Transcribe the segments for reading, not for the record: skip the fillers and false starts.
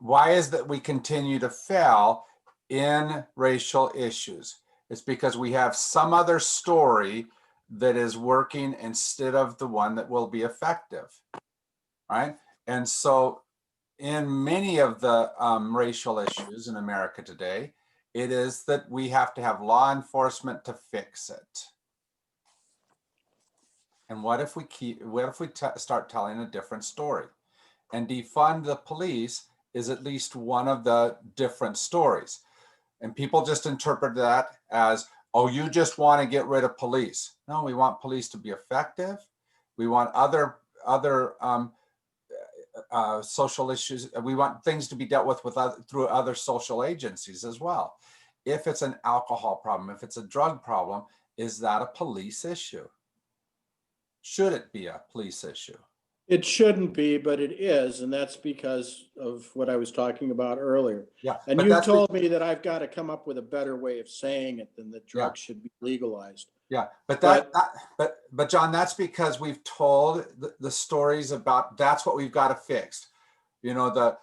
why is that we continue to fail in racial issues? It's because we have some other story that is working instead of the one that will be effective, right? And so in many of the racial issues in America today, it is that we have to have law enforcement to fix it. And what if we start telling a different story? And defund the police is at least one of the different stories. And people just interpret that as, oh, you just want to get rid of police. No, we want police to be effective. We want other social issues. We want things to be dealt with through other social agencies as well. If it's an alcohol problem, if it's a drug problem, is that a police issue? Should it be a police issue? It shouldn't be, but it is, and that's because of what I was talking about earlier. Yeah. And you told me that I've got to come up with a better way of saying it than that drugs should be legalized. Yeah, but John, that's because we've told the stories about that's what we've got to fix. You know,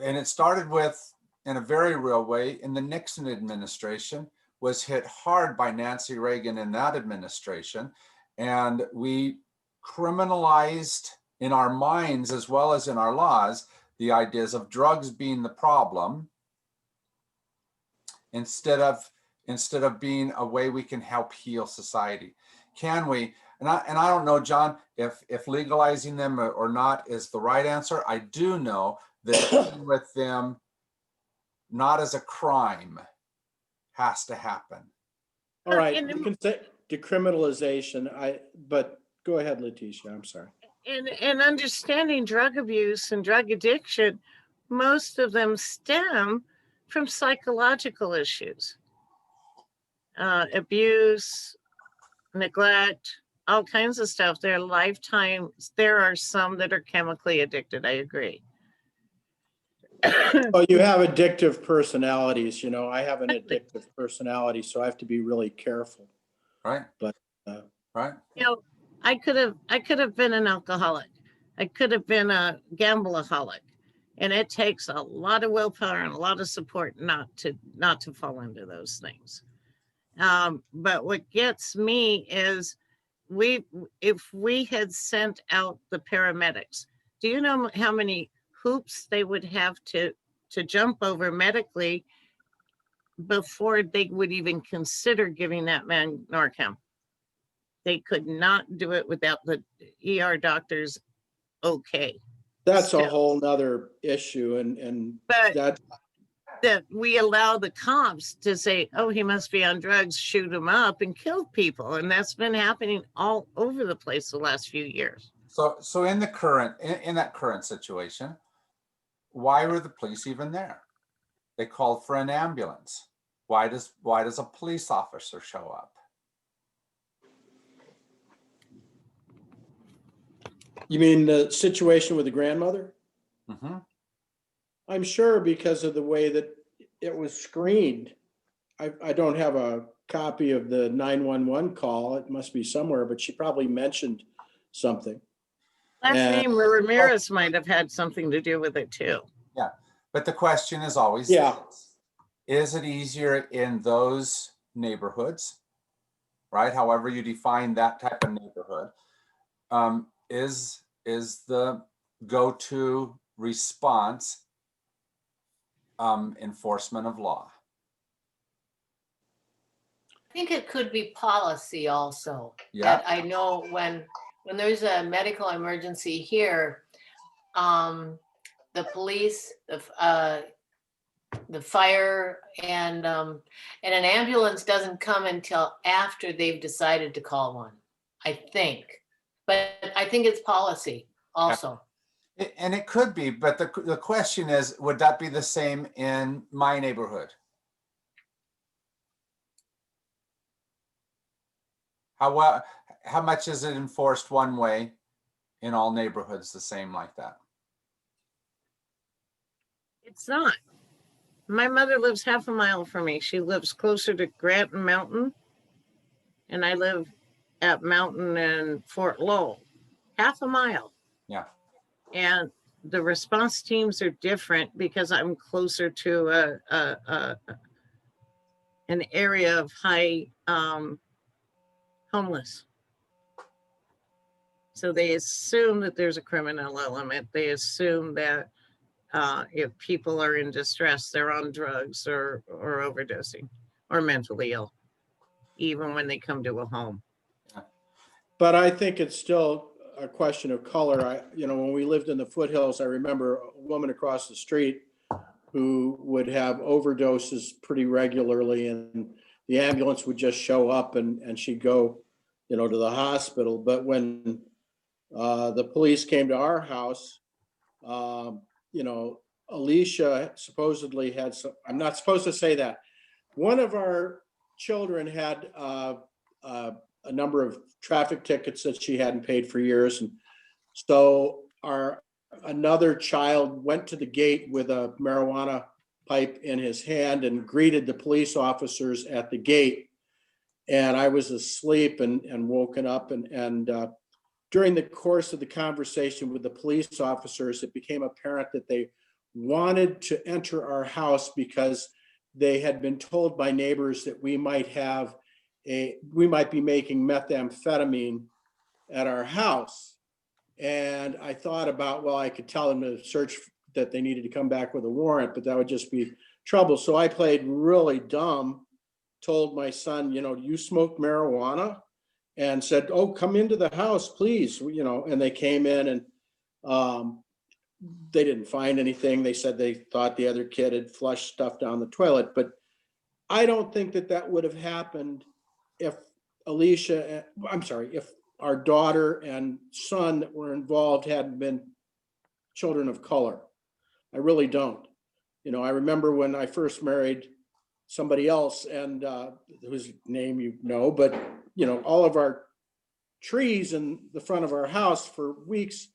and it started with, in a very real way, in the Nixon administration, was hit hard by Nancy Reagan in that administration. And we criminalized in our minds as well as in our laws the ideas of drugs being the problem instead of being a way we can help heal society. Can we? And I don't know, John, if legalizing them or not is the right answer. I do know that dealing with them not as a crime has to happen. All right, you can say decriminalization. But go ahead, Letitia. I'm sorry. In understanding drug abuse and drug addiction, most of them stem from psychological issues, abuse, neglect, all kinds of stuff. Their lifetimes. There are some that are chemically addicted. I agree. Oh, you have addictive personalities. You know, I have an addictive personality, so I have to be really careful. Right. But right. You know, I could have been an alcoholic. I could have been a gambleaholic, and it takes a lot of willpower and a lot of support not to fall into those things. But what gets me is if we had sent out the paramedics, do you know how many hoops they would have to jump over medically before they would even consider giving that man Narcan? They could not do it without the ER doctors. Okay. That's a whole nother issue. But that we allow the cops to say, oh, he must be on drugs, shoot him up and kill people. And that's been happening all over the place the last few years. So in that current situation, why were the police even there? They called for an ambulance. Why does a police officer show up? You mean the situation with the grandmother? Mm-hmm. I'm sure because of the way that it was screened. I don't have a copy of the 911 call. It must be somewhere, but she probably mentioned something. Last name Ramirez might have had something to do with it too. Yeah, but the question is always, is it easier in those neighborhoods, right? However you define that type of neighborhood, is the go-to response enforcement of law? I think it could be policy also. Yeah. That I know when there's a medical emergency here, the police, the fire, and an ambulance doesn't come until after they've decided to call one, I think. But I think it's policy also. And it could be, but the question is, would that be the same in my neighborhood? How much is it enforced one way in all neighborhoods the same like that? It's not. My mother lives half a mile from me. She lives closer to Granton Mountain, and I live at Mountain and Fort Lowell, half a mile. Yeah. And the response teams are different because I'm closer to an area of high homeless. So they assume that there's a criminal element. They assume that if people are in distress, they're on drugs or overdosing or mentally ill, even when they come to a home. But I think it's still a question of color. When we lived in the foothills, I remember a woman across the street who would have overdoses pretty regularly, and the ambulance would just show up and she'd go, to the hospital. But when the police came to our house, Alicia supposedly had some, I'm not supposed to say that. One of our children had a number of traffic tickets that she hadn't paid for years. And so another child went to the gate with a marijuana pipe in his hand and greeted the police officers at the gate. And I was asleep and woken up. And during the course of the conversation with the police officers, it became apparent that they wanted to enter our house because they had been told by neighbors that we might be making methamphetamine at our house. And I thought about, well, I could tell them to search, that they needed to come back with a warrant, but that would just be trouble. So I played really dumb, told my son, you smoke marijuana? And said, oh, come into the house, please. And they came in and they didn't find anything. They said they thought the other kid had flushed stuff down the toilet. But I don't think that would have happened if if our daughter and son that were involved hadn't been children of color. I really don't. I remember when I first married somebody else, and whose name but all of our trees in the front of our house for weeks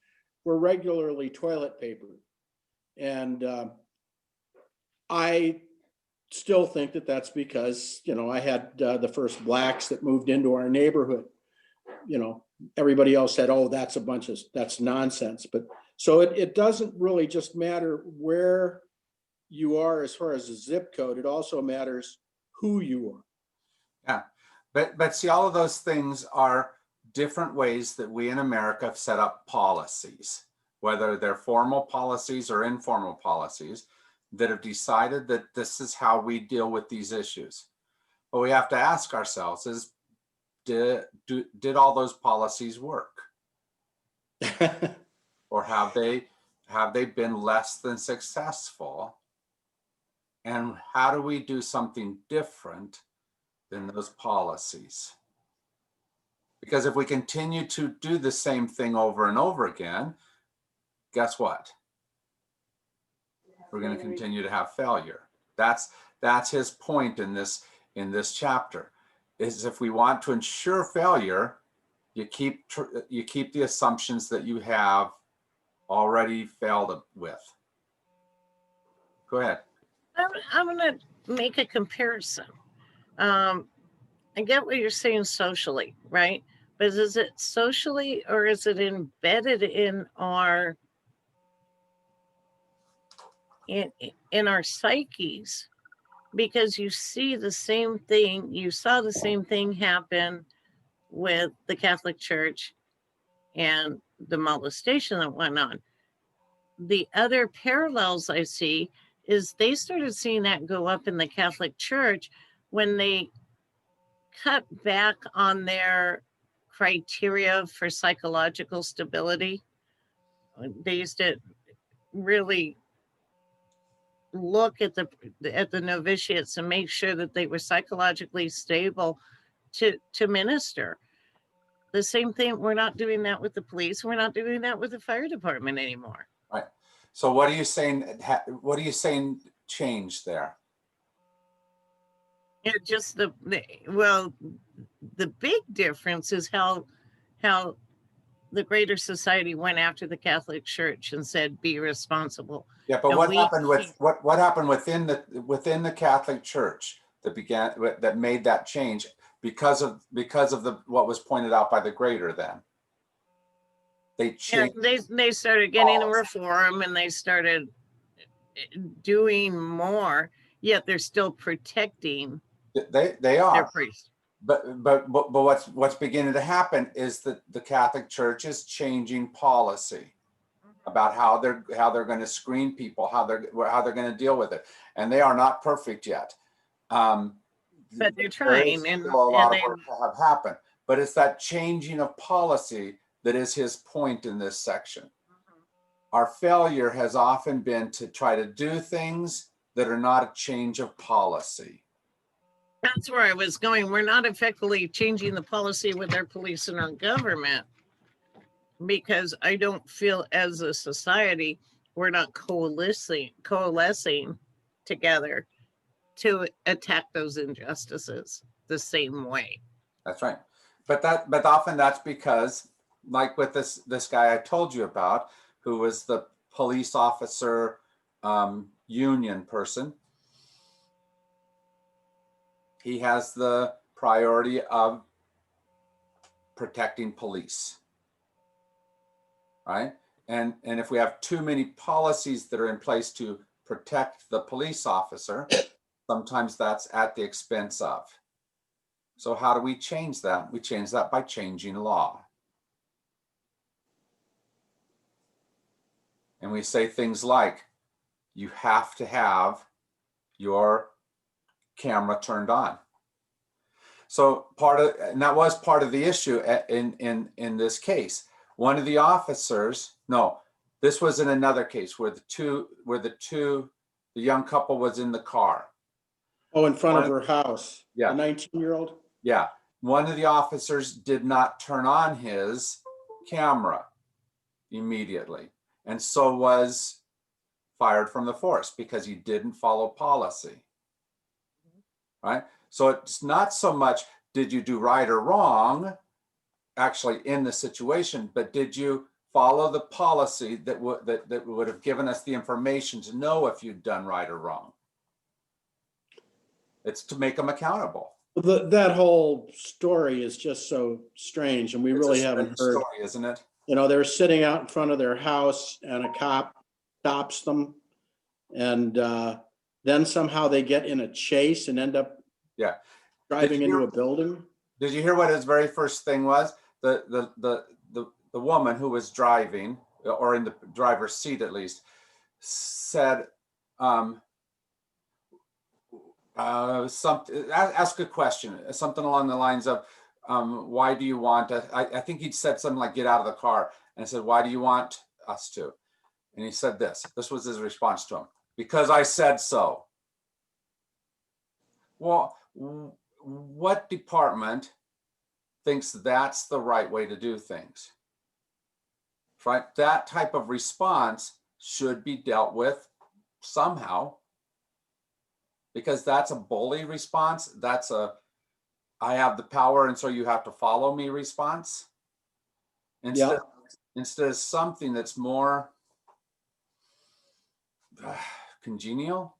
were regularly toilet papered. And I still think that that's because, I had the first blacks that moved into our neighborhood. Everybody else said, oh, that's nonsense. But so it doesn't really just matter where you are as far as the zip code. It also matters who you are. Yeah, but see, all of those things are different ways that we in America have set up policies, whether they're formal policies or informal policies, that have decided that this is how we deal with these issues. What we have to ask ourselves is, did all those policies work? Or have they been less than successful? And how do we do something different than those policies? Because if we continue to do the same thing over and over again, guess what? We're going to continue to have failure. That's his point in this chapter, is if we want to ensure failure, you keep the assumptions that you have already failed with. Go ahead. I'm going to make a comparison. I get what you're saying socially, right? But is it socially, or is it embedded in our psyches? Because you see the same thing, you saw the same thing happen with the Catholic Church and the molestation that went on. The other parallels I see is they started seeing that go up in the Catholic Church when they cut back on their criteria for psychological stability. They used to really look at the novitiates and make sure that they were psychologically stable to minister. The same thing, we're not doing that with the police. We're not doing that with the fire department anymore. Right. So what are you saying? What are you saying changed there? It just the big difference is how the greater society went after the Catholic Church and said, be responsible. Yeah, but what happened within the Catholic Church that made that change because of what was pointed out by the greater then? They Yeah, change. they started getting a Policy. reform and they started doing more, yet they're still protecting They their are. priests. But what's beginning to happen is that the Catholic Church is changing policy about how they're going to screen people, how they're going to deal with it, and they are not perfect yet. But they're There trying, is and still a lot of they, work to have happen, but it's that changing of policy that is his point in this section. Our failure has often been to try to do things that are not a change of policy. that's where I was going. We're not effectively changing the policy with our police and our government, because I don't feel as a society we're not coalescing together to attack those injustices the same way. That's right. But often that's because, like with this guy I told you about, who was the police officer union person, he has the priority of protecting police, right? And if we have too many policies that are in place to protect the police officer, sometimes that's at the expense of. So how do we change that? We change that by changing law. And we say things like, you have to have your camera turned on. So that was part of the issue in this case. One of the officers, no, this was in another case where the young couple was in the car. Oh, in front of her house. Yeah. The 19-year-old? Yeah. One of the officers did not turn on his camera immediately, and so was fired from the force because he didn't follow policy. Right? So it's not so much did you do right or wrong actually in the situation, but did you follow the policy that would have given us the information to know if you'd done right or wrong? It's to make them accountable. That whole story is just so strange, and we really haven't heard. Story, isn't it? You know, they're sitting out in front of their house and a cop stops them, and then somehow they get in a chase and end up driving into a building. Did you hear what his very first thing was? The woman who was driving, or in the driver's seat at least, said something. Ask a question, something along the lines of, "Why do you want us?" I think he'd said something like, "Get out of the car," and said, "Why do you want us to?" And he said this. This was his response to him: "Because I said so." Well, what department thinks that's the right way to do things? Right? That type of response should be dealt with somehow, because that's a bully response. That's a I have the power and so you have to follow me response. Instead of something that's more congenial.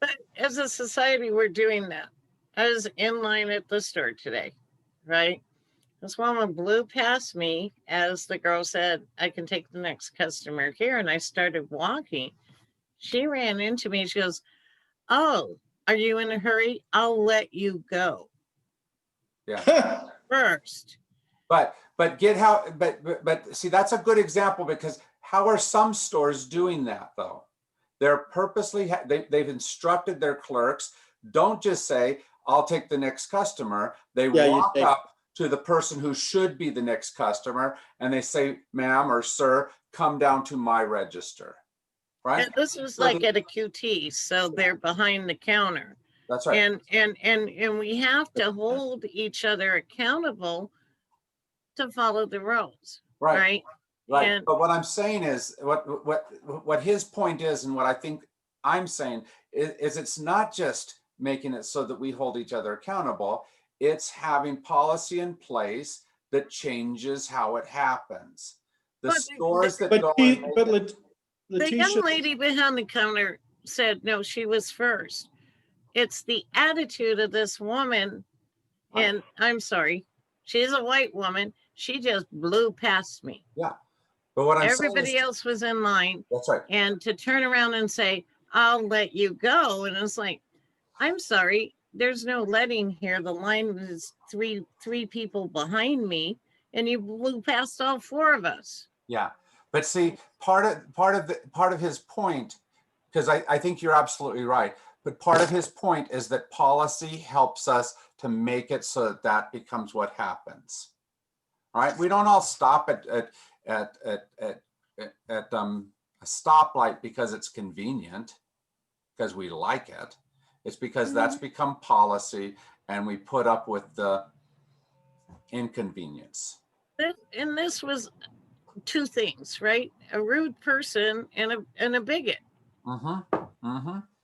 But as a society, we're doing that. I was in line at the store today, right? This woman blew past me as the girl said, "I can take the next customer here." And I started walking. She ran into me. She goes, "Oh, are you in a hurry? I'll let you go." Yeah. First. But see, that's a good example, because how are some stores doing that though? They're purposely, they've instructed their clerks, don't just say, "I'll take the next customer." They walk up to the person who should be the next customer and they say, "Ma'am or sir, come down to my register." Right? And this was like at a QT, so they're behind the counter. That's right. And we have to hold each other accountable to follow the rules. Right. Right. But what I'm saying is, what his point is, and what I think I'm saying is it's not just making it so that we hold each other accountable. It's having policy in place that changes how it happens. The stores that go. The young lady behind the counter said, no, she was first. It's the attitude of this woman. And I'm sorry, she's a white woman, She just blew past me. But what I'm saying Everybody is, else was in line, that's right. and to turn around and say, I'll let you go. And it's like, I'm sorry, there's no letting here. The line was three people behind me, and you blew past all four of us. Yeah, but see, part of his point, because I think you're absolutely right, but part of his point is that policy helps us to make it so that that becomes what happens. All right, we don't all stop at a stoplight because it's convenient, because we like it. It's because that's become policy, and we put up with the inconvenience. And this was two things, right? A rude person and a bigot.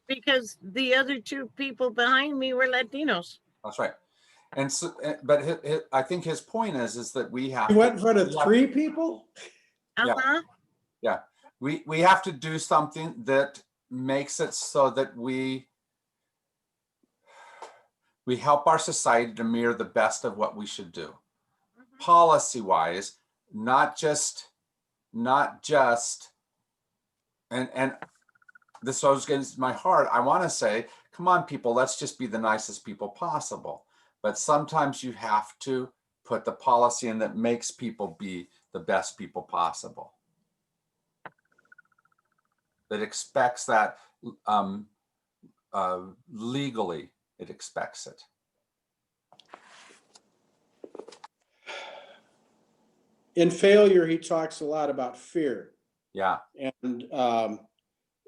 Because the other two people behind me were Latinos. That's right. And so, but I think his point is that we have. You went in front of three people? Uh-huh. Yeah. We have to do something that makes it so that we help our society to mirror the best of what we should do. Policy wise, not just, and this always gets my heart. I want to say, come on, people, let's just be the nicest people possible. But sometimes you have to put the policy in that makes people be the best people possible. That expects that legally, it expects it. In Failure, he talks a lot about fear. Yeah. And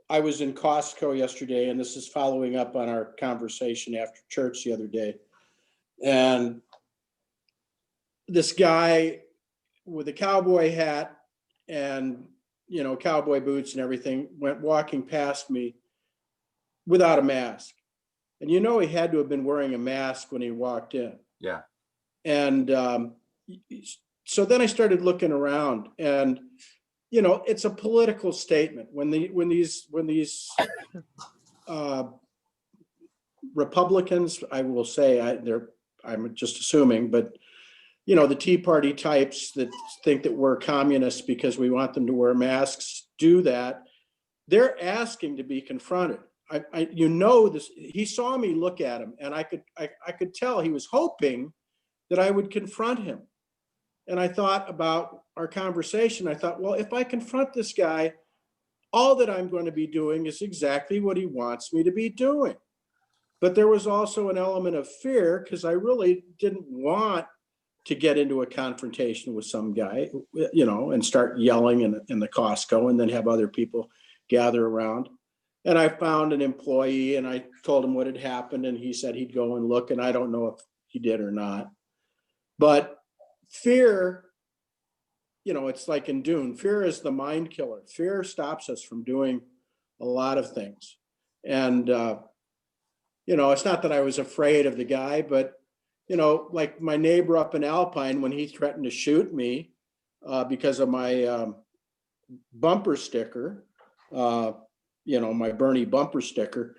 I was in Costco yesterday, and this is following up on our conversation after church the other day. And this guy with a cowboy hat and, you know, cowboy boots and everything went walking past me without a mask. And, you know, he had to have been wearing a mask when he walked in. Yeah. And so then I started looking around, and, you know, it's a political statement when these Republicans, I will say, I'm just assuming, but, you know, the Tea Party types that think that we're communists because we want them to wear masks do that. They're asking to be confronted. You know, this, he saw me look at him, and I could tell he was hoping that I would confront him. And I thought about our conversation. I thought, well, if I confront this guy, all that I'm going to be doing is exactly what he wants me to be doing. But there was also an element of fear, because I really didn't want to get into a confrontation with some guy, you know, and start yelling in the Costco and then have other people gather around. And I found an employee, and I told him what had happened, and he said he'd go and look, and I don't know if he did or not. But fear, you know, it's like in Dune, fear is the mind killer. Fear stops us from doing a lot of things. And, you know, it's not that I was afraid of the guy, but, you know, like my neighbor up in Alpine, when he threatened to shoot me because of my bumper sticker, you know, my Bernie bumper sticker,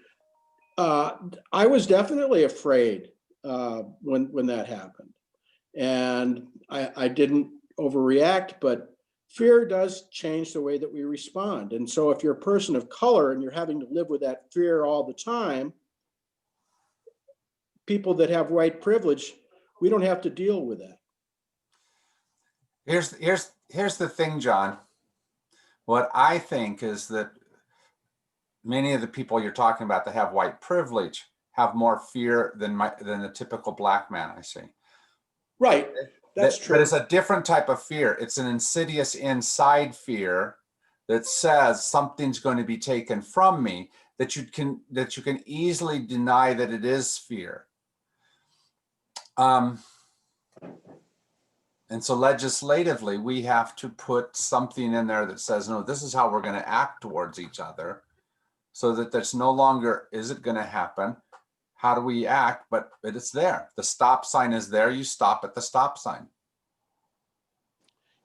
I was definitely afraid when that happened. And I didn't overreact, but fear does change the way that we respond. And so if you're a person of color and you're having to live with that fear all the time, people that have white privilege, we don't have to deal with that. Here's the thing, John. What I think is that many of the people you're talking about that have white privilege have more fear than the typical black man I see. Right, that's true. But it's a different type of fear. It's an insidious inside fear that says something's going to be taken from me, that you can easily deny that it is fear. And so legislatively, we have to put something in there that says, no, this is how we're going to act towards each other, so that there's no longer, is it going to happen? How do we act? But it's there. The stop sign is there. You stop at the stop sign.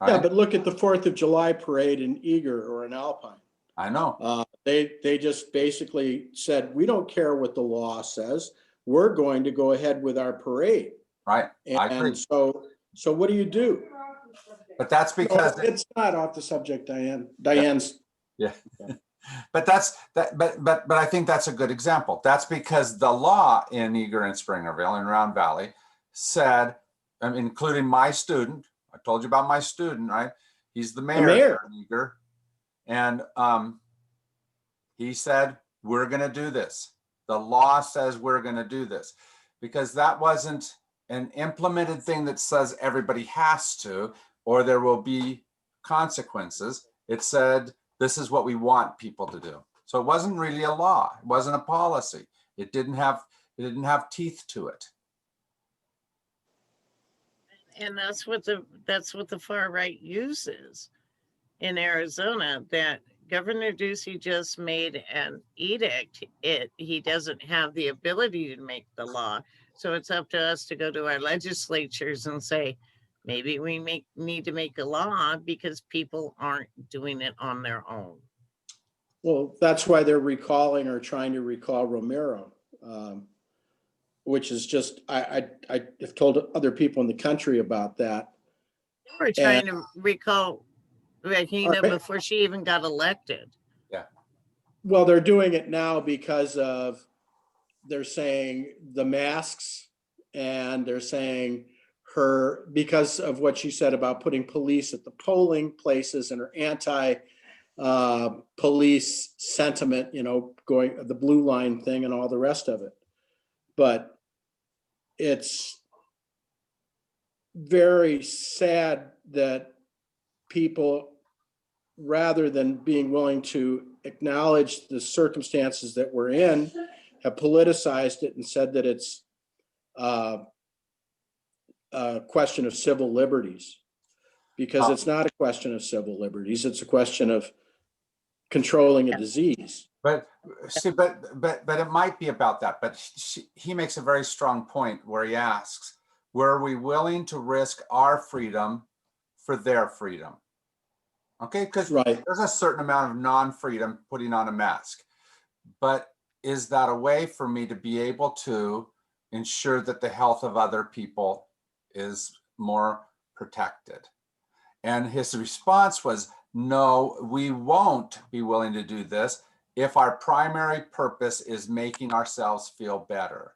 Yeah, but look at the 4th of July parade in Eager or in Alpine. I know. They just basically said, we don't care what the law says. We're going to go ahead with our parade. Right. I agree. And so what do? But that's No, because, it's not off the subject, Diane. Diane's, yeah. But I think that's a good example. That's because the law in Eager and Springerville and Round Valley said, including my student, I told you about my student, right? He's the mayor mayor. in Eager. And he said, we're going to do this. The law says we're going to do this, because that wasn't an implemented thing that says everybody has to, or there will be consequences. It said, this is what we want people to do. So it wasn't really a law. It wasn't a policy. It didn't have teeth to it. And that's what the far right uses in Arizona, that Governor Ducey just made an edict. He doesn't have the ability to make the law. So it's up to us to go to our legislatures and say, maybe we need to make a law because people aren't doing it on their own. Well, that's why they're recalling or trying to recall Romero, which is just, I have told other people in the country about that. We're trying to recall Regina Right. before she even got elected. Yeah. Well, they're doing it now because they're saying the masks, and they're saying because of what she said about putting police at the polling places and her police sentiment, going the blue line thing and all the rest of it. But it's very sad that people, rather than being willing to acknowledge the circumstances that we're in, have politicized it and said that it's a question of civil liberties, because it's not a question of civil liberties. It's a question of controlling a disease. But see, but it might be about that. But he makes a very strong point where he asks, were we willing to risk our freedom for their freedom? Okay, because Right. there's a certain amount of non-freedom putting on a mask. But is that a way for me to be able to ensure that the health of other people is more protected? And his response was, no, we won't be willing to do this if our primary purpose is making ourselves feel better.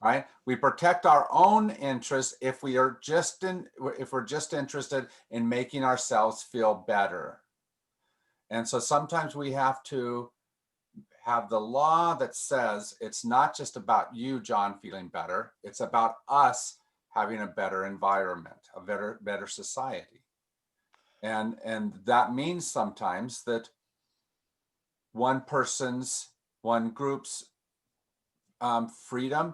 Right? We protect our own interests if we're just interested in making ourselves feel better. And so sometimes we have to have the law that says it's not just about you, John, feeling better. It's about us having a better environment, a better society. And that means sometimes that one group's freedom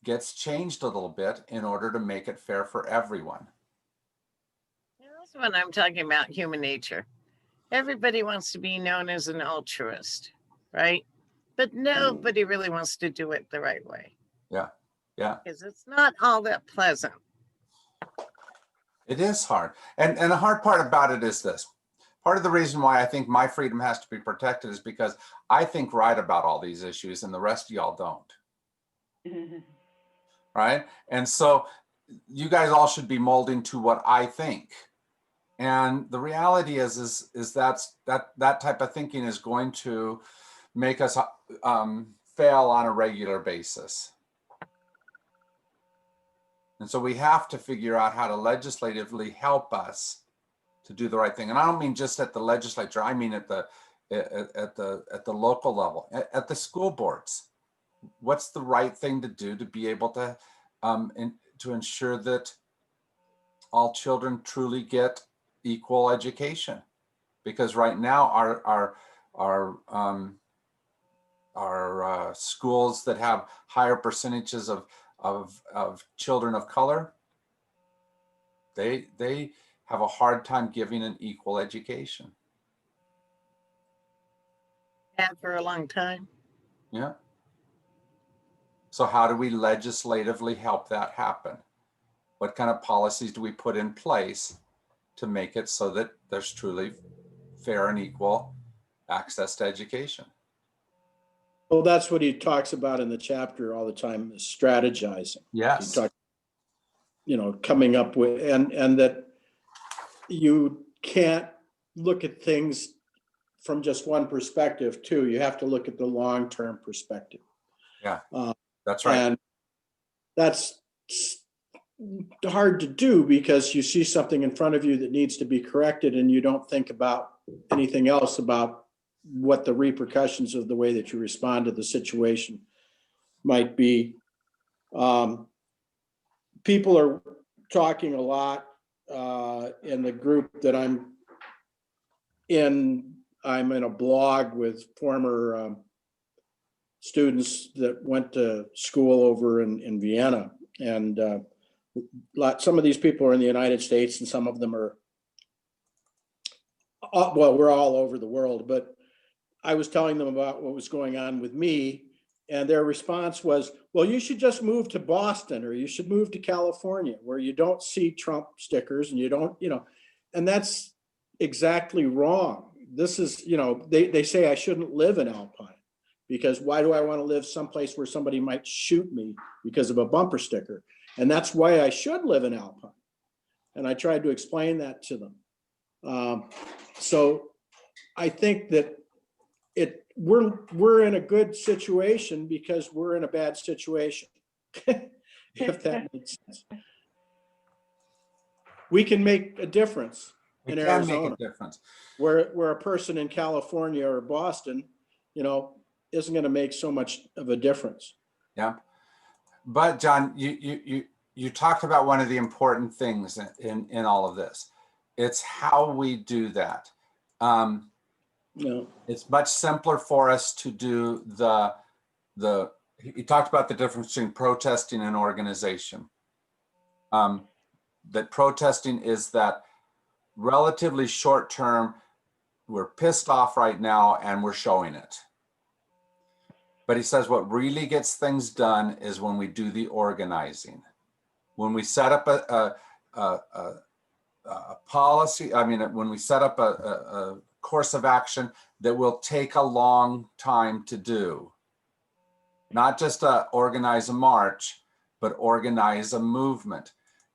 gets changed a little bit in order to make it fair for everyone. That's what I'm talking about, human nature. Everybody wants to be known as an altruist, right? But nobody really wants to do it the right way. Yeah, yeah. Because it's not all that pleasant. It is hard. And the hard part about it is this. Part of the reason why I think my freedom has to be protected is because I think right about all these issues and the rest of y'all don't. Right? And so you guys all should be molding to what I think. And the reality is that type of thinking is going to make us fail on a regular basis. And so we have to figure out how to legislatively help us to do the right thing. And I don't mean just at the legislature. I mean at the local level, at the school boards. What's the right thing to do to be able to to ensure that all children truly get equal education? Because right now our schools that have higher percentages of children of color, they have a hard time giving an equal education. Had for a long time. Yeah. So how do we legislatively help that happen? What kind of policies do we put in place to make it so that there's truly fair and equal access to education? Well, that's what he talks about in the chapter all the time, is strategizing. Yes. He talks, coming up with, and that you can't look at things from just one perspective too. You have to look at the long-term perspective. Yeah, that's right. And that's hard to do because you see something in front of you that needs to be corrected and you don't think about anything else about what the repercussions of the way that you respond to the situation might be. People are talking a lot in the group that I'm in. I'm in a blog with former students that went to school over in Vienna. And some of these people are in the United States and some of them are, well, we're all over the world, but I was telling them about what was going on with me, and their response was, well, you should just move to Boston or you should move to California where you don't see Trump stickers and you don't, and that's exactly wrong. This is, they say I shouldn't live in Alpine because why do I want to live someplace where somebody might shoot me because of a bumper sticker? And that's why I should live in Alpine. And I tried to explain that to them. So I think that we're in a good situation because we're in a bad situation. If that makes sense. We can make a difference in Arizona. Make a difference. Where a person in California or Boston, isn't going to make so much of a difference. Yeah. But John, you talked about one of the important things in all of this. It's how we do that. It's much simpler for us to do you talked about the difference between protesting and organization. That protesting is that relatively short term, we're pissed off right now and we're showing it. But he says what really gets things done is when we do the organizing. When we set up a policy, when we set up a course of action that will take a long time to do. Not just organize a march, but organize a movement.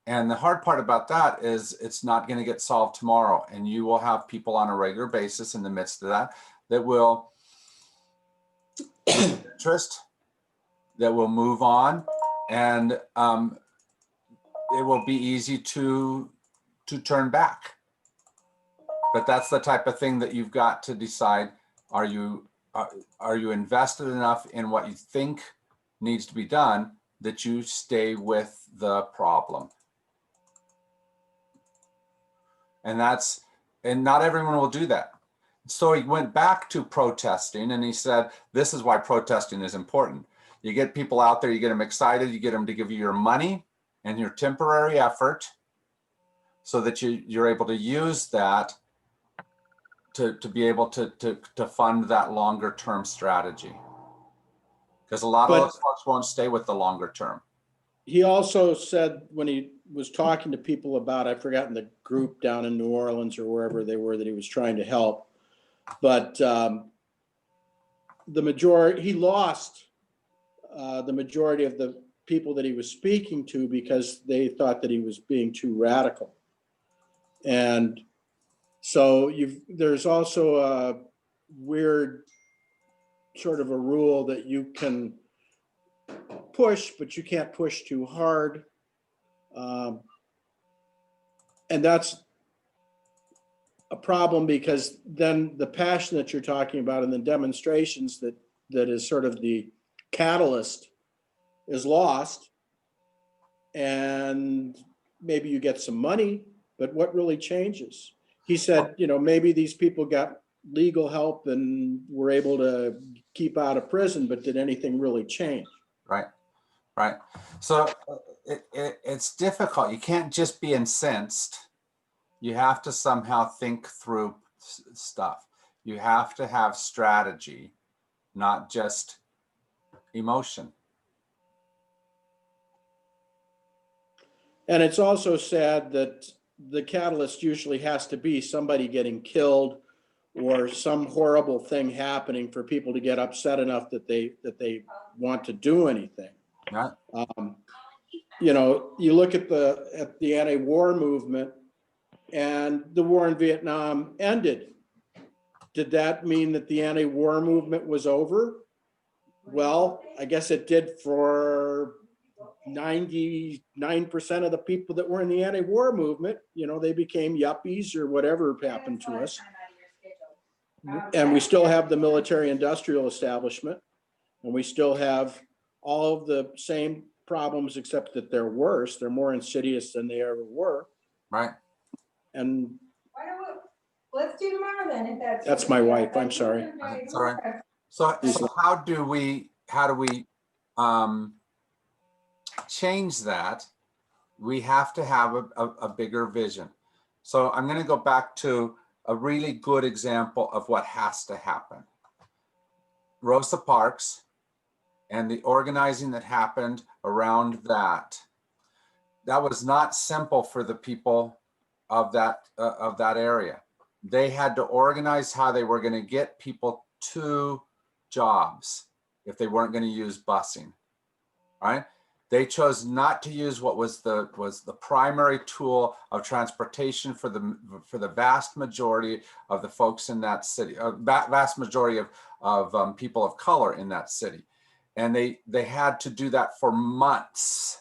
And the hard part about that is it's not going to get solved tomorrow. And you will have people on a regular basis in the midst of that will interest, that will move on, and it will be easy to turn back. But that's the type of thing that you've got to decide. Are you invested enough in what you think needs to be done that you stay with the problem? And not everyone will do that. So he went back to protesting and he said, this is why protesting is important. You get people out there, you get them excited, you get them to give you your money and your temporary effort so that you're able to use that to be able to fund that longer term strategy. Because a lot of those folks won't stay with the longer term. He also said when he was talking to people about, I've forgotten the group down in New Orleans or wherever they were that he was trying to help, but he lost the majority of the people that he was speaking to because they thought that he was being too radical. And so there's also a weird sort of a rule that you can push, but you can't push too hard. And that's a problem because then the passion that you're talking about and the demonstrations that is sort of the catalyst is lost. And maybe you get some money, but what really changes? He said, maybe these people got legal help and were able to keep out of prison, but did anything really change? Right. So it's difficult. You can't just be incensed. You have to somehow think through stuff. You have to have strategy, not just emotion. And it's also sad that the catalyst usually has to be somebody getting killed or some horrible thing happening for people to get upset enough that they want to do anything. Right. You look at the anti-war movement, and the war in Vietnam ended. Did that mean that the anti-war movement was over? Well, I guess it did for 99% of the people that were in the anti-war movement. You know, they became yuppies or whatever happened to us. And we still have the military industrial establishment, and we still have all of the same problems, except that they're worse. They're more insidious than they ever were. Right. And Let's do tomorrow then, if that's my wife. I'm sorry. That's all right. So how do we change that? We have to have a bigger vision. So I'm going to go back to a really good example of what has to happen. Rosa Parks and the organizing that happened around that. That was not simple for the people of that area. They had to organize how they were going to get people to jobs if they weren't going to use busing, right? They chose not to use what was the primary tool of transportation for the vast majority of the folks in that city, vast majority of people of color in that city. And they had to do that for months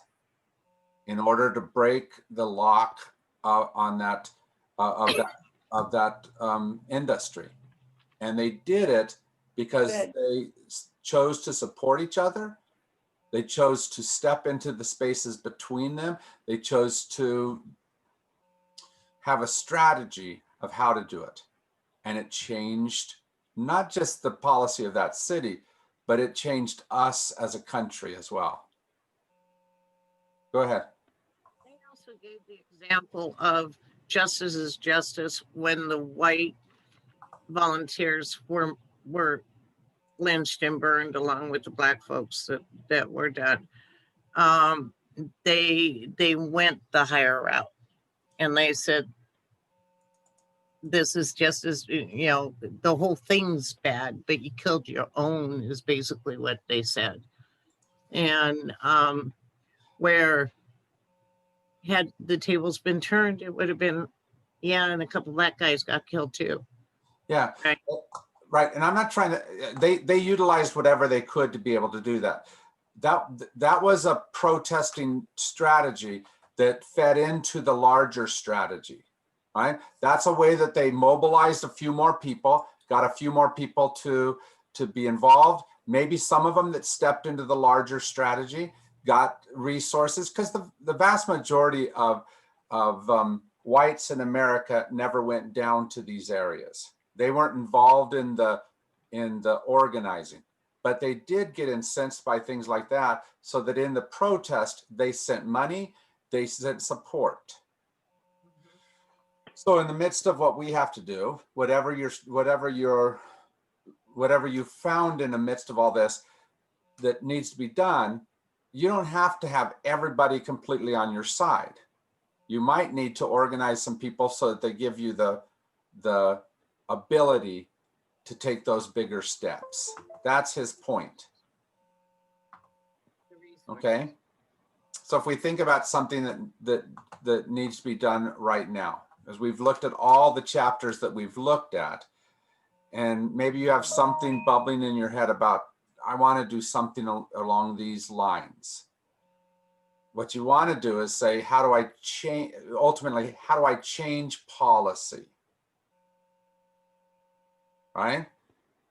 in order to break the lock on that of that industry. And they did it because they chose to support each other. They chose to step into the spaces between them. They chose to have a strategy of how to do it. And it changed not just the policy of that city, but it changed us as a country as well. Go ahead. They also gave the example of justice is justice when the white volunteers were lynched and burned along with the black folks that were dead. They went the higher route, and they said, this is just as, you know, the whole thing's bad, but you killed your own is basically what they said. And where had the tables been turned, it would have been, yeah, and a couple of black guys got killed too. Yeah, Right. Right. And I'm not trying to, they utilized whatever they could to be able to do that. That was a protesting strategy that fed into the larger strategy, right? That's a way that they mobilized a few more people, got a few more people to be involved. Maybe some of them that stepped into the larger strategy got resources, because the vast majority of whites in America never went down to these areas. They weren't involved in the organizing, but they did get incensed by things like that, so that in the protest, they sent money, they sent support. So in the midst of what we have to do, whatever you found in the midst of all this that needs to be done, you don't have to have everybody completely on your side. You might need to organize some people so that they give you the ability to take those bigger steps. That's his point. Okay. So if we think about something that needs to be done right now, as we've looked at all the chapters that we've looked at, and maybe you have something bubbling in your head about, I want to do something along these lines. What you want to do is say, how do I change, ultimately, how do I change policy? Right?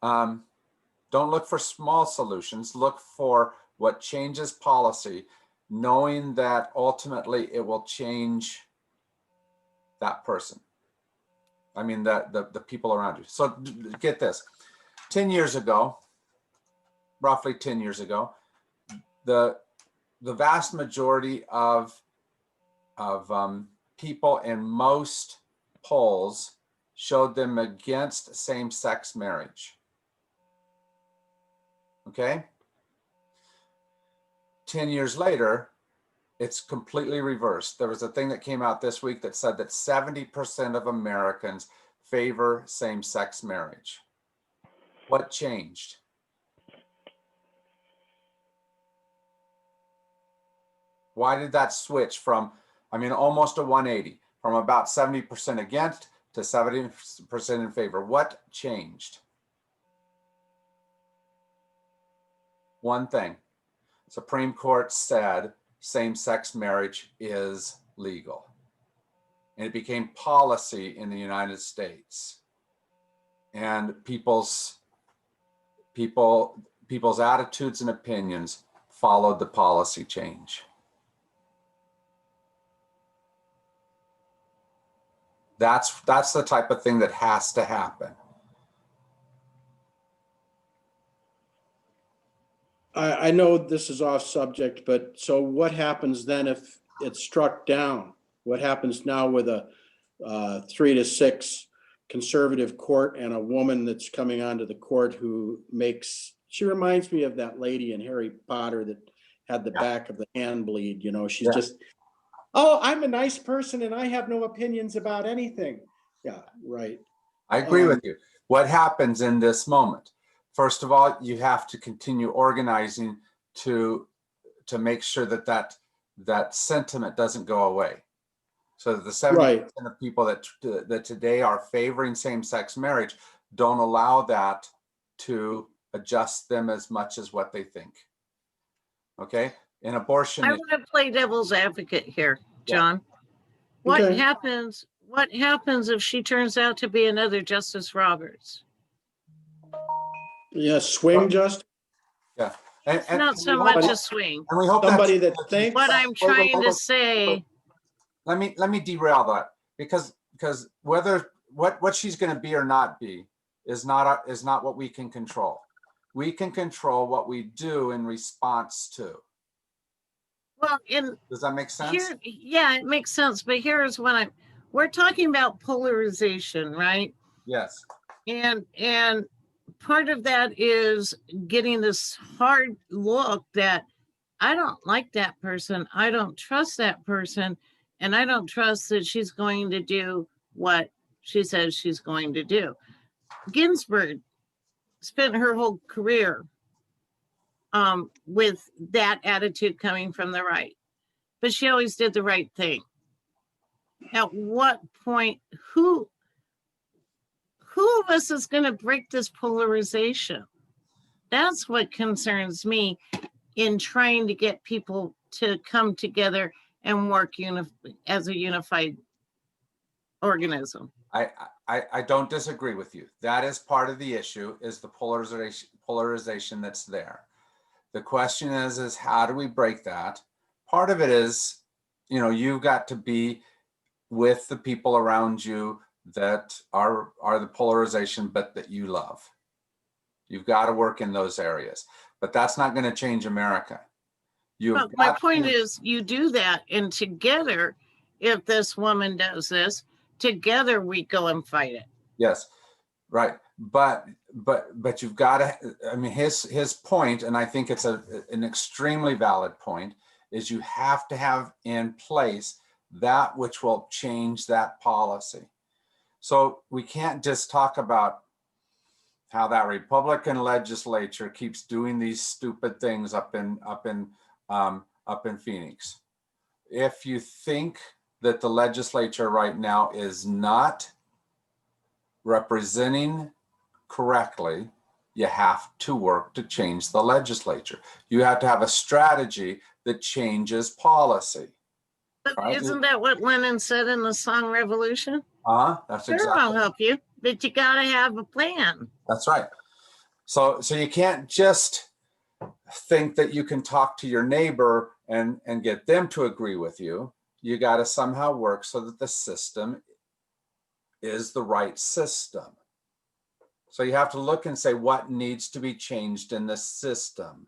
Don't look for small solutions, look for what changes policy, knowing that ultimately it will change that person. I mean, the people around you. So get this, 10 years ago, roughly 10 years ago, the vast majority of people in most polls showed them against same-sex marriage. Okay? 10 years later, it's completely reversed. There was a thing that came out this week that said that 70% of Americans favor same-sex marriage. What changed? Why did that switch from, I mean, almost a 180, from about 70% against to 70% in favor. What changed? One thing. Supreme Court said same-sex marriage is legal. And it became policy in the United States. And people's attitudes and opinions followed the policy change. That's the type of thing that has to happen. I know this is off subject, but so what happens then if it's struck down? What happens now with a 3-6 conservative court and a woman that's coming onto the court who she reminds me of that lady in Harry Potter that had the back of the hand bleed, you know, she's just, oh, I'm a nice person and I have no opinions about anything. Yeah, right. I agree with you. What happens in this moment? First of all, you have to continue organizing to make sure that sentiment doesn't go away. So that the 70% of people that today are favoring same-sex marriage don't allow that to adjust them as much as what they think. Okay? In abortion, I want to play devil's advocate here, John. What happens if she turns out to be another Justice Roberts? Yeah, swing just. Yeah. It's not so much a swing. And we hope somebody that thinks. What I'm trying to say. Let me derail that, because what she's going to be or not be is not what we can control. We can control what we do in response to. Well, does that make sense? Yeah, it makes sense. But here's what we're talking about: polarization, right? Yes. And part of that is getting this hard look that I don't like that person, I don't trust that person, and I don't trust that she's going to do what she says she's going to do. Ginsburg spent her whole career with that attitude coming from the right, but she always did the right thing. At what point, who of us is going to break this polarization? That's what concerns me in trying to get people to come together and work as a unified organism. I don't disagree with you. That is part of the issue, is the polarization that's there. The question is how do we break that? Part of it is, you've got to be with the people around you that are the polarization, but that you love. You've got to work in those areas, but that's not going to change America. My point is, you do that, and together, if this woman does this, together we go and fight it. Yes, right. But you've got to. I mean, his point, and I think it's an extremely valid point, is you have to have in place that which will change that policy. So we can't just talk about how that Republican legislature keeps doing these stupid things up in Phoenix. If you think that the legislature right now is not representing correctly, you have to work to change the legislature. You have to have a strategy that changes policy. But right? Isn't that what Lennon said in the song Revolution? That's sure, exactly. I'll help you, but you got to have a plan. That's right. So you can't just think that you can talk to your neighbor and get them to agree with you. You got to somehow work so that the system is the right system. So you have to look and say what needs to be changed in the system.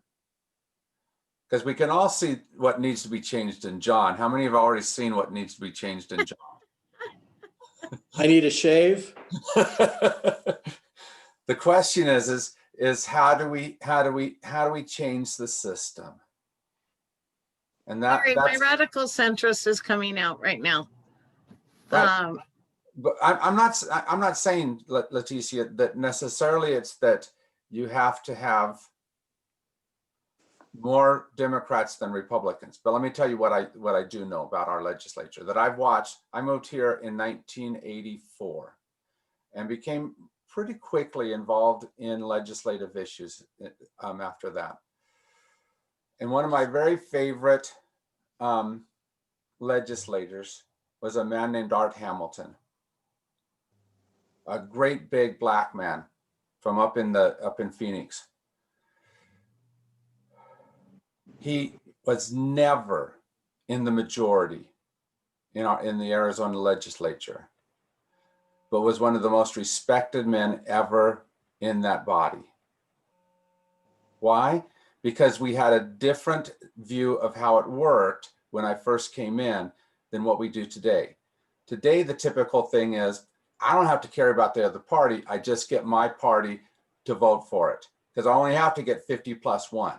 Because we can all see what needs to be changed in John. How many have already seen what needs to be changed in John? I need a shave. The question is how do we change the system? And Sorry, my radical centrist is coming out right now. Right. But I'm not saying, Leticia, that necessarily it's that you have to have more Democrats than Republicans. But let me tell you what I do know about our legislature that I've watched. I moved here in 1984 and became pretty quickly involved in legislative issues after that. And one of my very favorite legislators was a man named Art Hamilton, a great big black man from up in Phoenix. He was never in the majority in the Arizona legislature, but was one of the most respected men ever in that body. Why? Because we had a different view of how it worked when I first came in than what we do today. Today, the typical thing is, I don't have to care about the other party. I just get my party to vote for it because I only have to get 50 plus 1.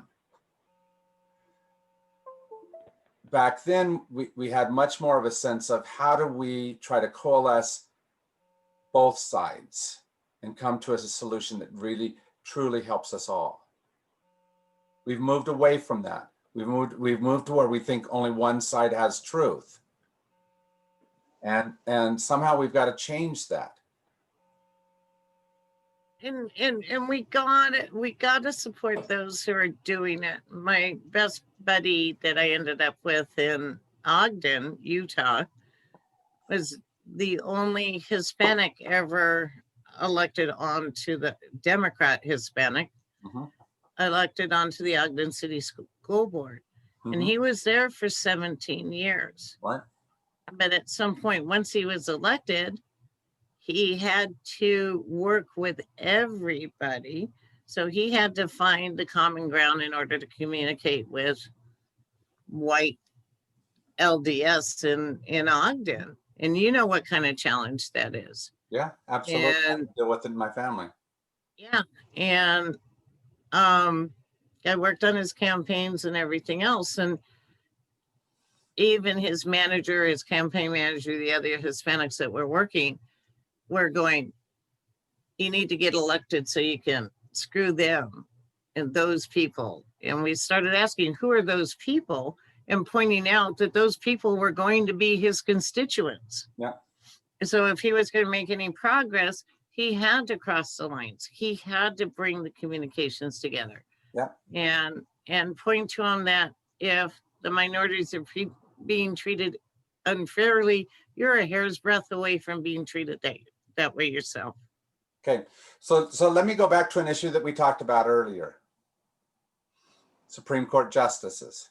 Back then, we had much more of a sense of how do we try to coalesce both sides and come to a solution that really, truly helps us all. We've moved away from that. We've moved to where we think only one side has truth. And somehow we've got to change that. And we got to support those who are doing it. My best buddy that I ended up with in Ogden, Utah, was the only Hispanic ever elected onto the Democrat Hispanic elected onto the Ogden City School Board. And he was there for 17 years. What? But at some point, once he was elected, he had to work with everybody. So he had to find the common ground in order to communicate with white LDS in Ogden. And you know what kind of challenge that is. Yeah, absolutely. I And deal with it in my family. yeah. And I worked on his campaigns and everything else. And even his manager, his campaign manager, the other Hispanics that were working, were going, you need to get elected so you can screw them and those people. And we started asking, who are those people? And pointing out that those people were going to be his constituents. Yeah. So if he was going to make any progress, he had to cross the lines. He had to bring the communications together. Yeah. And point to him that if the minorities are being treated unfairly, you're a hair's breadth away from being treated that way yourself. Okay, so let me go back to an issue that we talked about earlier. Supreme Court justices.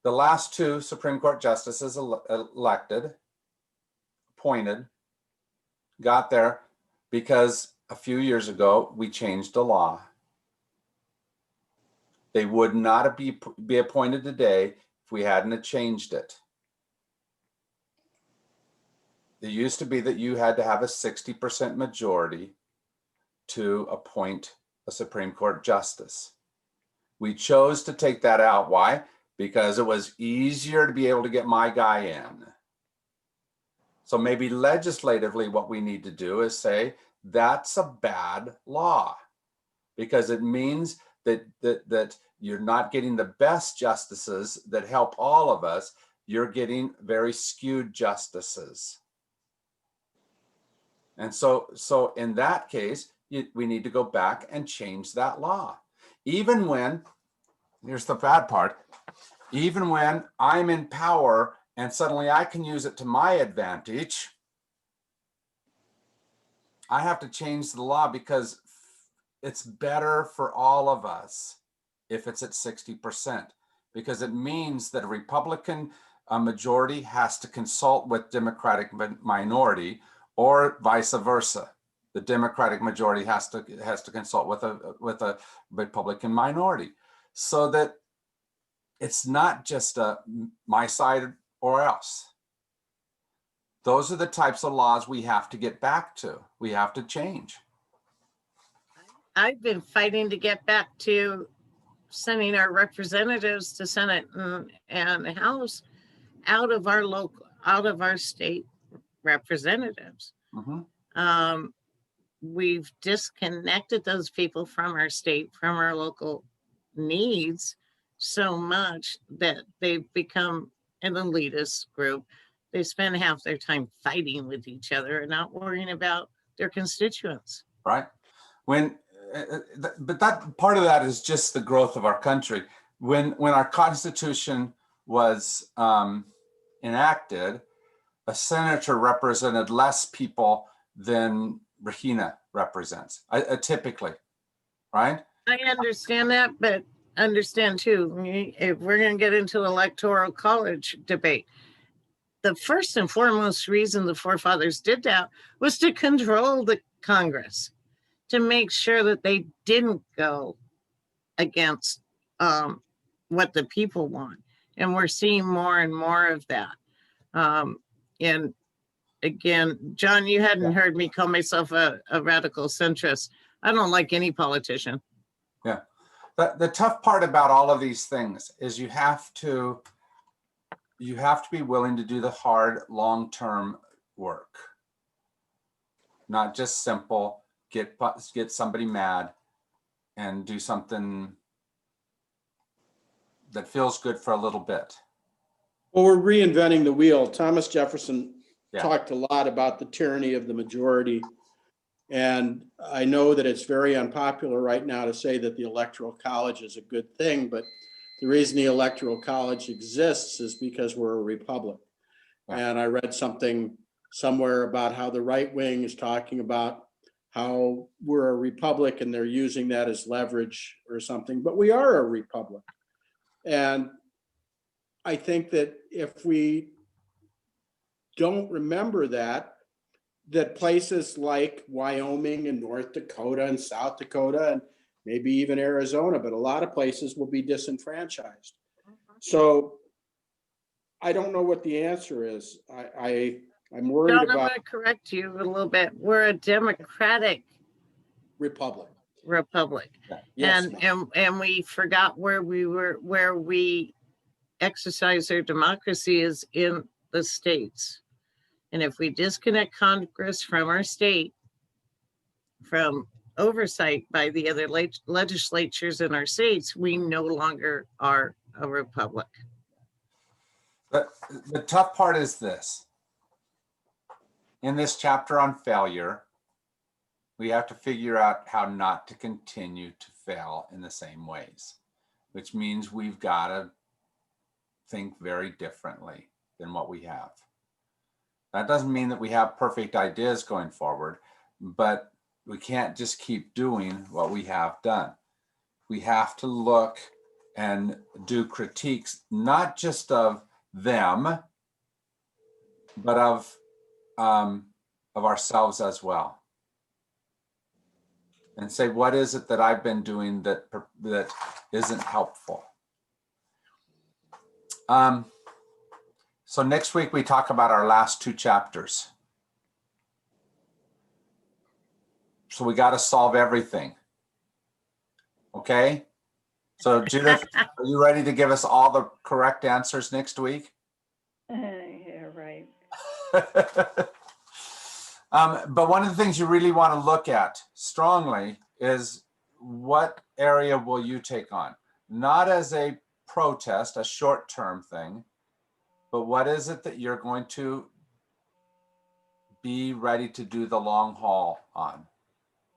The last 2 Supreme Court justices elected, appointed, got there because a few years ago we changed the law. They would not be appointed today if we hadn't changed it. It used to be that you had to have a 60% majority to appoint a Supreme Court justice. We chose to take that out. Why? Because it was easier to be able to get my guy in. So maybe legislatively what we need to do is say, that's a bad law because it means that you're not getting the best justices that help all of us. You're getting very skewed justices. And so in that case, we need to go back and change that law. Even when, here's the bad part, even when I'm in power and suddenly I can use it to my advantage, I have to change the law because it's better for all of us if it's at 60%, because it means that a Republican majority has to consult with Democratic minority, or vice versa. The Democratic majority has to consult with a Republican minority, so that it's not just my side or else. Those are the types of laws we have to get back to. We have to change. I've been fighting to get back to sending our representatives to Senate and House out of our state representatives. we've disconnected those people from our state, from our local needs so much that they've become an elitist group. They spend half their time fighting with each other and not worrying about their constituents. Right. But that part of that is just the growth of our country. When our Constitution was enacted, a senator represented less people than Regina represents, typically, right? I understand that, but understand too, if we're going to get into electoral college debate, the first and foremost reason the forefathers did that was to control the Congress, to make sure that they didn't go against what the people want. And we're seeing more and more of that. And again, John, you hadn't heard me call myself a radical centrist. I don't like any politician. Yeah. The tough part about all of these things is you have to be willing to do the hard long-term work. Not just simple, get somebody mad and do something that feels good for a little bit. Well, we're reinventing the wheel. Thomas Jefferson Yeah. talked a lot about the tyranny of the majority. And I know that it's very unpopular right now to say that the Electoral College is a good thing, but the reason the Electoral College exists is because we're a republic. Yeah. And I read something somewhere about how the right wing is talking about how we're a republic and they're using that as leverage or something, but we are a republic. And I think that if we don't remember that places like Wyoming and North Dakota and South Dakota and maybe even Arizona, but a lot of places will be disenfranchised. So I don't know what the answer is. I'm worried John, I'm about going to correct you a little bit. We're a democratic republic. Yeah. Yes, and we forgot where we exercise our democracy is in the states. And if we disconnect Congress from our state, from oversight by the other legislatures in our states, we no longer are a republic. But the tough part is this. In this chapter on failure, we have to figure out how not to continue to fail in the same ways, which means we've got to think very differently than what we have. That doesn't mean that we have perfect ideas going forward, but we can't just keep doing what we have done. We have to look and do critiques, not just of them, but of ourselves as well. And say, what is it that I've been doing that isn't helpful? So next week we talk about our last two chapters. So we got to solve everything. Okay? So Judith, are you ready to give us all the correct answers next week? Yeah, right. But one of the things you really want to look at strongly is what area will you take on? Not as a protest, a short-term thing, but what is it that you're going to be ready to do the long haul on?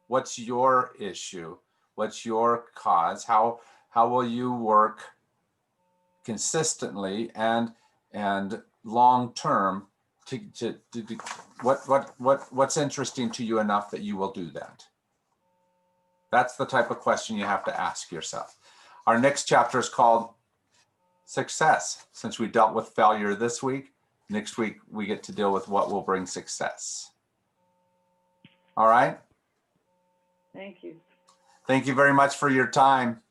What's your issue? What's your cause? How will you work consistently and long-term to what's interesting to you enough that you will do that? That's the type of question you have to ask yourself. Our next chapter is called Success. Since we dealt with failure this week, next week we get to deal with what will bring success. All right? Thank you. Thank you very much for your time.